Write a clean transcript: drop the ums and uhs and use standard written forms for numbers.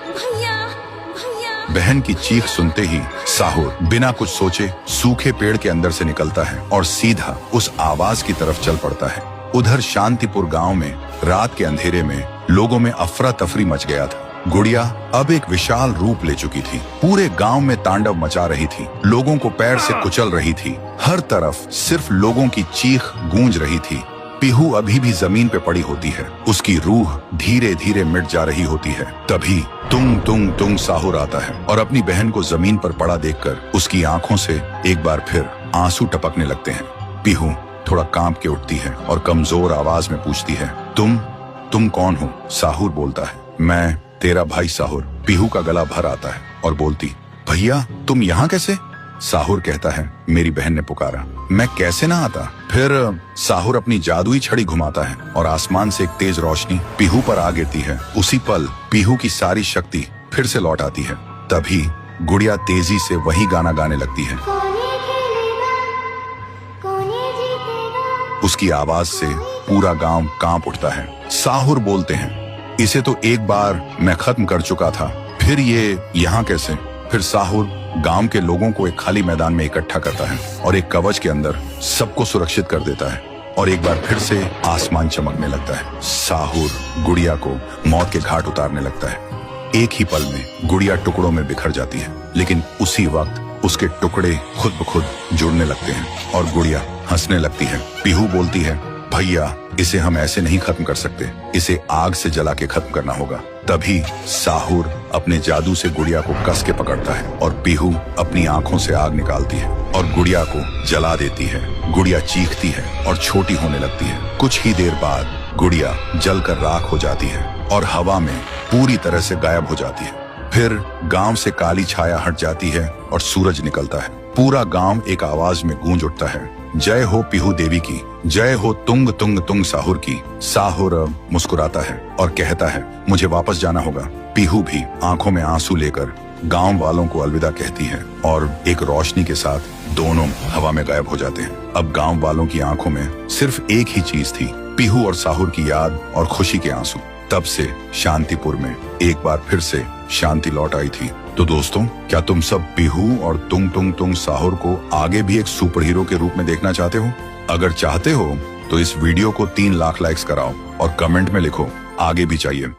भैया भैया। बहन की चीख सुनते ही साहुर बिना कुछ सोचे सूखे पेड़ के अंदर से निकलता है और सीधा उस आवाज की तरफ चल पड़ता है। उधर शांतिपुर गांव में रात के अंधेरे में लोगों में अफरा तफरी मच गया था। गुड़िया अब एक विशाल रूप ले चुकी थी, पूरे गांव में तांडव मचा रही थी, लोगों को पैर से कुचल रही थी। हर तरफ सिर्फ लोगों की चीख गूंज रही थी। पीहू अभी भी जमीन पे पड़ी होती है, उसकी रूह धीरे धीरे मिट जा रही होती है। तभी तुंग तुंग तुंग साहुर आता है और अपनी बहन को जमीन पर पड़ा देखकर उसकी आंखों से एक बार फिर आंसू टपकने लगते हैं। पीहू थोड़ा कांप के उठती है और कमजोर आवाज में पूछती है, तुम कौन हो? साहुर बोलता है, मैं तेरा भाई साहुर। पीहू का गला भर आता है और बोलती, भैया तुम यहाँ कैसे? साहुर कहता है, मेरी बहन ने पुकारा, मैं कैसे ना आता। फिर साहुर अपनी जादुई छड़ी घुमाता है और आसमान से एक तेज रोशनी पीहू पर आ गिरती है। उसी पल पीहू की सारी शक्ति फिर से लौट आती है। तभी गुड़िया तेजी से वही गाना गाने लगती है। उसकी आवाज से पूरा गांव कांप उठता है। साहुर बोलते हैं, इसे तो एक बार मैं खत्म कर चुका था, फिर ये यहाँ कैसे? फिर साहुर गांव के लोगों को एक खाली मैदान में इकट्ठा करता है और एक कवच के अंदर सबको सुरक्षित कर देता है और एक बार फिर से आसमान चमकने लगता है। साहुर गुड़िया को मौत के घाट उतारने लगता है। एक ही पल में गुड़िया टुकड़ों में बिखर जाती है, लेकिन उसी वक्त उसके टुकड़े खुद ब खुद जुड़ने लगते हैं और गुड़िया हंसने लगती है। पीहू बोलती है, भैया इसे हम ऐसे नहीं खत्म कर सकते, इसे आग से जला के खत्म करना होगा। तभी साहुर अपने जादू से गुड़िया को कस के पकड़ता है और पीहू अपनी आंखों से आग निकालती है और गुड़िया को जला देती है। गुड़िया चीखती है और छोटी होने लगती है। कुछ ही देर बाद गुड़िया जलकर राख हो जाती है और हवा में पूरी तरह से गायब हो जाती है। फिर गांव से काली छाया हट जाती है और सूरज निकलता है। पूरा गांव एक आवाज में गूंज उठता है, जय हो पीहू देवी की, जय हो तुंग तुंग तुंग साहुर की। साहुर मुस्कुराता है और कहता है, मुझे वापस जाना होगा। पीहू भी आंखों में आंसू लेकर गांव वालों को अलविदा कहती है और एक रोशनी के साथ दोनों हवा में गायब हो जाते हैं। अब गांव वालों की आंखों में सिर्फ एक ही चीज थी, पीहू और साहुर की याद और खुशी के आंसू। तब से शांतिपुर में एक बार फिर से शांति लौट आई थी। तो दोस्तों, क्या तुम सब पीहू और तुंग तुंग तुंग साहुर को आगे भी एक सुपर हीरो के रूप में देखना चाहते हो? अगर चाहते हो तो इस वीडियो को 3 लाख लाइक्स कराओ और कमेंट में लिखो, आगे भी चाहिए।